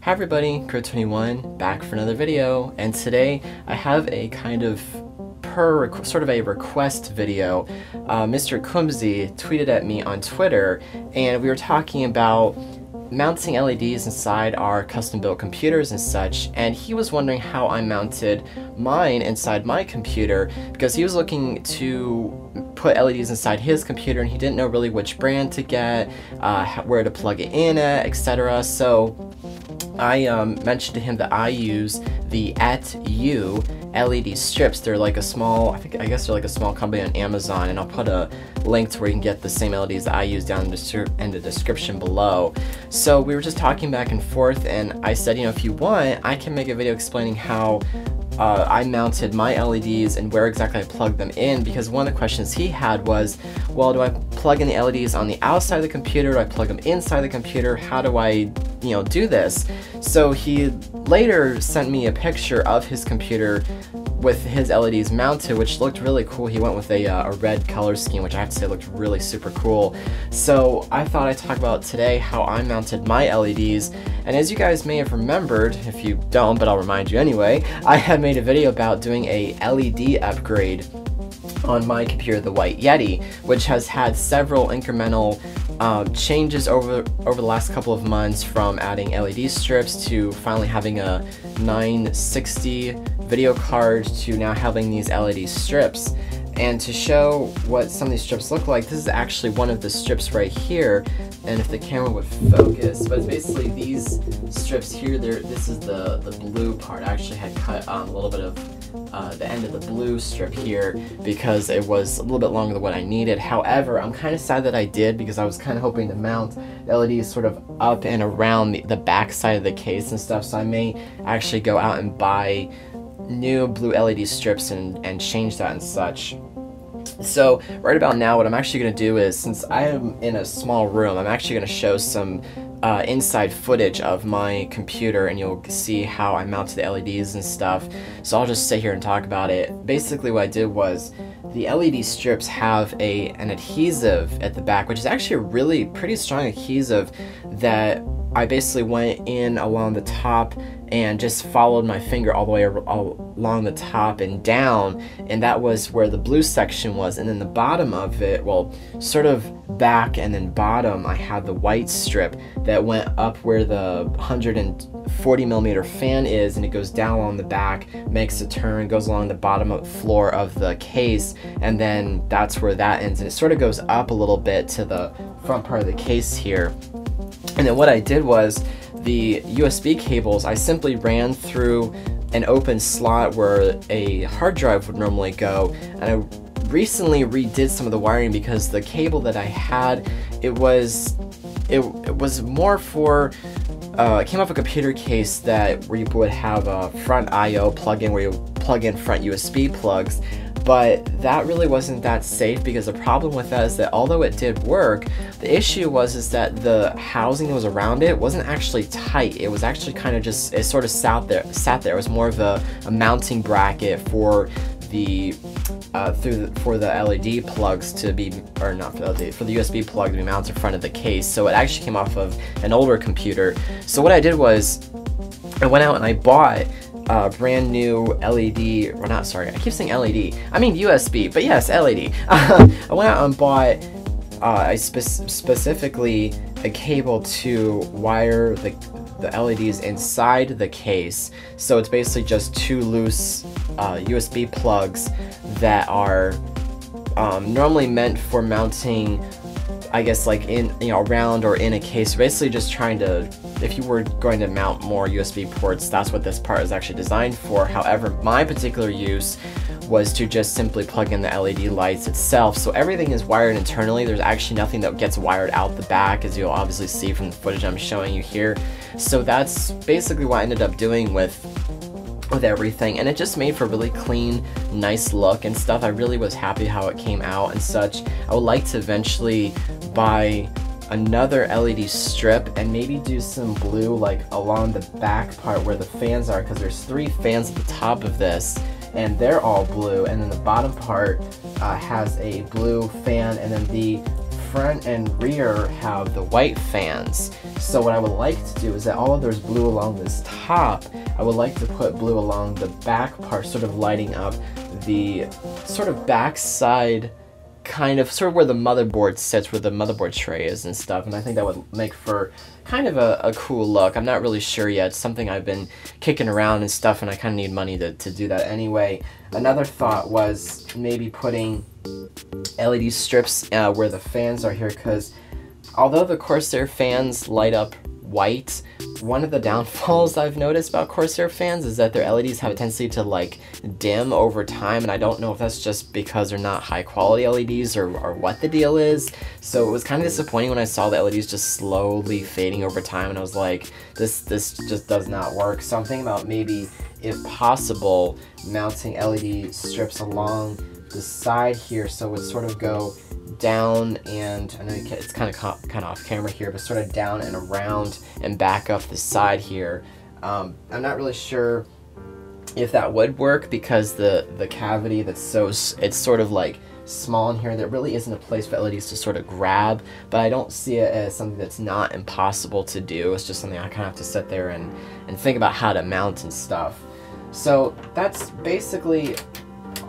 Hi everybody, Crow21 back for another video, and today I have a kind of sort of a request video. MrCoombzy tweeted at me on Twitter, and we were talking about mounting LEDs inside our custom-built computers and such, and he was wondering how I mounted mine inside my computer because he was looking to put LEDs inside his computer and he didn't know really which brand to get, where to plug it in at, etc. So I mentioned to him that I use the l.e.d LED strips. They're like a small, I guess they're like a small company on Amazon, and I'll put a link to where you can get the same LEDs that I use down in the description below. So we were just talking back and forth, and I said, if you want, I can make a video explaining how I mounted my LEDs and where exactly I plugged them in, because one of the questions he had was, well, do I plug in the LEDs on the outside of the computer? Do I plug them inside the computer? How do I, do this? So he later sent me a picture of his computer with his LEDs mounted, which looked really cool. He went with a red color scheme, which I have to say looked really super cool. So I thought I'd talk about today how I mounted my LEDs. And as you guys may have remembered, if you don't, but I'll remind you anyway, I had made a video about doing a LED upgrade on my computer, TheWhiteYeti, which has had several incremental changes over the last couple of months, from adding LED strips to finally having a 960 video card to now having these LED strips. And to show what some of these strips look like, this is actually one of the strips right here, and if the camera would focus, but it's basically these strips here. This is the blue part. I actually had cut a little bit of the end of the blue strip here because it was a little bit longer than what I needed. However, I'm kind of sad that I did, because I was kind of hoping to mount LEDs sort of up and around the back side of the case and stuff, so I may actually go out and buy new blue LED strips and change that and such. So right about now, what I'm actually going to do is, since I am in a small room, I'm actually going to show some inside footage of my computer, and you'll see how I mounted the LEDs and stuff. So I'll just sit here and talk about it. Basically what I did was, the LED strips have an adhesive at the back, which is actually a really pretty strong adhesive that I basically went in along the top and just followed my finger all the way along the top and down, and that was where the blue section was. And then the bottom of it, well, sort of back and then bottom, I had the white strip that went up where the 140 millimeter fan is, and it goes down along the back, makes a turn, goes along the bottom floor of the case, and then that's where that ends, and it sort of goes up a little bit to the front part of the case here. And then what I did was, the USB cables, I simply ran through an open slot where a hard drive would normally go, and I recently redid some of the wiring because the cable that I had, it was more for it came off a computer case where you would have a front I/O plug-in where you plug in front USB plugs. But that really wasn't that safe, because the problem with that is that although it did work, the issue was that the housing that was around it wasn't actually tight. It was actually kind of just, it sort of sat there. It was more of a mounting bracket for the for the LED plugs to be, or not for the LED, for the USB plug to be mounted in front of the case. So it actually came off of an older computer. So what I did was, I went out and I bought brand new LED, or not, sorry, I keep saying LED, I mean USB, but yes, LED. I went out and bought specifically a cable to wire the LEDs inside the case. So it's basically just two loose USB plugs that are normally meant for mounting, I guess, like in, around or in a case. Basically just trying to, if you were going to mount more USB ports, that's what this part is actually designed for. However, my particular use was to just simply plug in the LED lights itself. So everything is wired internally. There's actually nothing that gets wired out the back, as you'll obviously see from the footage I'm showing you here. So that's basically what I ended up doing with everything, and it just made for a really clean, nice look and stuff. I really was happy how it came out and such. I would like to eventually buy another LED strip and maybe do some blue like along the back part where the fans are, because there's 3 fans at the top of this and they're all blue, and then the bottom part has a blue fan, and then the front and rear have the white fans. So what I would like to do is that all of there's blue along this top, I would like to put blue along the back part, sort of lighting up the sort of back side, kind of sort of where the motherboard sits, where the motherboard tray is and stuff, and I think that would make for kind of a cool look. I'm not really sure yet. It's something I've been kicking around and stuff, and I kind of need money to do that anyway. Another thought was maybe putting LED strips where the fans are here, because although the Corsair fans light up white, one of the downfalls I've noticed about Corsair fans is that their LEDs have a tendency to like dim over time, and I don't know if that's just because they're not high quality LEDs or what the deal is. So it was kind of disappointing when I saw the LEDs just slowly fading over time, and I was like, this just does not work. So I'm thinking about maybe, if possible, mounting LED strips along the side here, so it would sort of go down, and I know it's kind of off camera here, but sort of down and around and back up the side here. I'm not really sure if that would work, because the cavity it's sort of like small in here. There really isn't a place for LEDs to sort of grab, but I don't see it as something that's not impossible to do. It's just something I kind of have to sit there and think about how to mount and stuff. So that's basically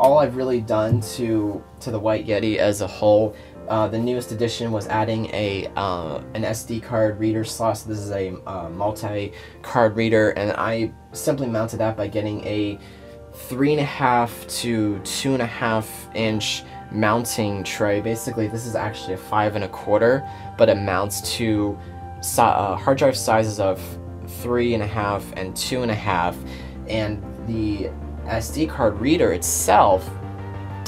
all I've really done to the TheWhiteYeti as a whole. The newest addition was adding an SD card reader slot. So this is a multi-card reader, and I simply mounted that by getting a 3.5 to 2.5 inch mounting tray. Basically, this is actually a 5 1/4, but it mounts to hard drive sizes of 3.5 and 2.5, and the SD card reader itself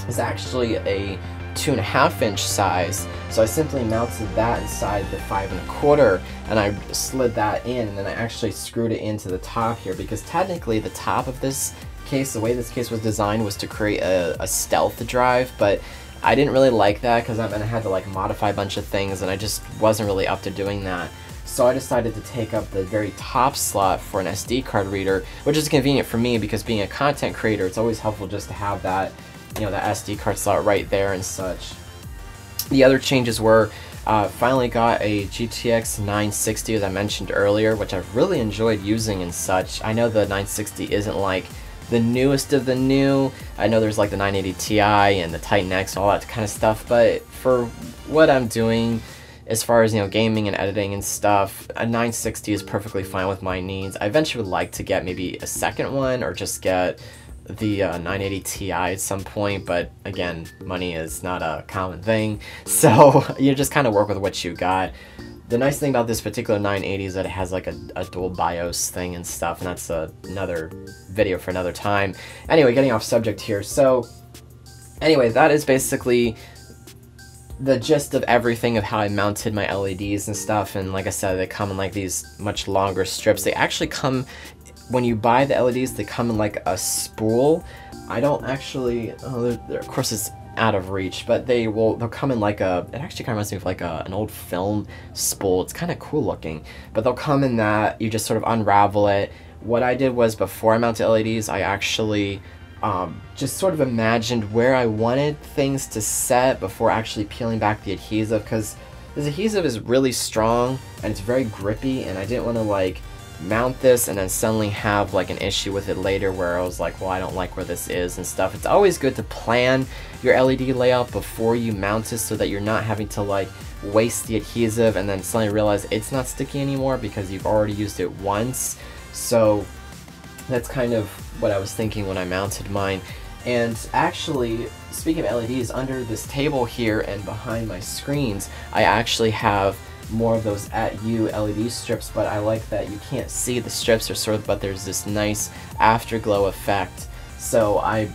is actually a 2.5 inch size. So I simply mounted that inside the 5 1/4, and I slid that in, and then I actually screwed it into the top here, because technically the top of this case, the way this case was designed, was to create a stealth drive, but I didn't really like that, because I had to like modify a bunch of things, and I just wasn't really up to doing that. So I decided to take up the very top slot for an SD card reader, which is convenient for me, because being a content creator, it's always helpful just to have that, you know, that SD card slot right there and such. The other changes were, finally got a GTX 960, as I mentioned earlier, which I've really enjoyed using and such. I know the 960 isn't like the newest of the new. I know there's like the 980 Ti and the Titan X, all that kind of stuff, but for what I'm doing, as far as, you know, gaming and editing and stuff, a 960 is perfectly fine with my needs. I eventually would like to get maybe a second one, or just get the 980 Ti at some point, but again, money is not a common thing, so you just kind of work with what you got. The nice thing about this particular 980 is that it has like a dual BIOS thing and stuff, and that's another video for another time. Anyway, getting off subject here. So anyway, that is basically the gist of everything of how I mounted my LEDs and stuff. And like I said, they come in like these much longer strips. They actually come, when you buy the LEDs, they come in like a spool. I don't actually, of course it's out of reach, but they'll come in like it actually kind of reminds me of like an old film spool. It's kind of cool looking, but they'll come in that. You just sort of unravel it. What I did was, before I mounted LEDs, I actually just sort of imagined where I wanted things to set before actually peeling back the adhesive, because this adhesive is really strong and it's very grippy, and I didn't want to like mount this and then suddenly have like an issue with it later, where I was like, well, I don't like where this is and stuff. It's always good to plan your LED layout before you mount it, so that you're not having to like waste the adhesive and then suddenly realize it's not sticky anymore because you've already used it once. So that's kind of what I was thinking when I mounted mine. And actually, speaking of LEDs, under this table here and behind my screens, I actually have more of those At You LED strips, but I like that you can't see the strips, but there's this nice afterglow effect. So I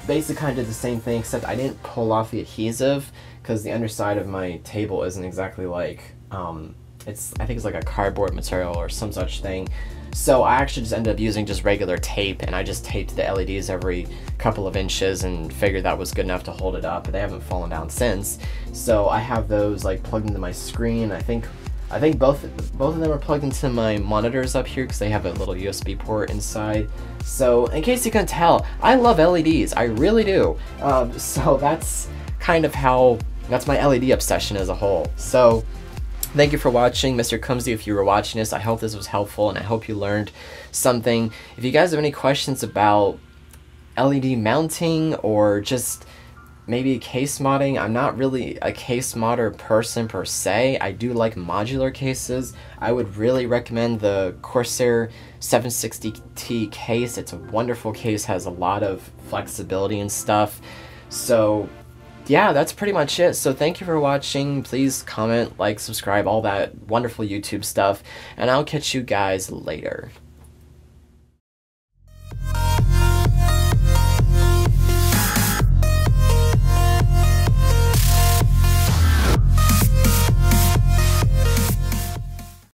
basically kind of did the same thing, except I didn't pull off the adhesive, because the underside of my table isn't exactly like, I think it's like a cardboard material or some such thing. So I actually just ended up using just regular tape, and I just taped the LEDs every couple of inches and figured that was good enough to hold it up, but they haven't fallen down since. So I have those like plugged into my screen. I think both of them are plugged into my monitors up here, because they have a little USB port inside. So in case you couldn't tell, I love LEDs, I really do. So that's kind of how That's my LED obsession as a whole. So thank you for watching, MrCoombzy. If you were watching this, I hope this was helpful and I hope you learned something. If you guys have any questions about LED mounting or just maybe case modding, I'm not really a case modder person per se. I do like modular cases. I would really recommend the Corsair 760T case. It's a wonderful case, has a lot of flexibility and stuff. So yeah, that's pretty much it. So thank you for watching. Please comment, like, subscribe, all that wonderful YouTube stuff, and I'll catch you guys later.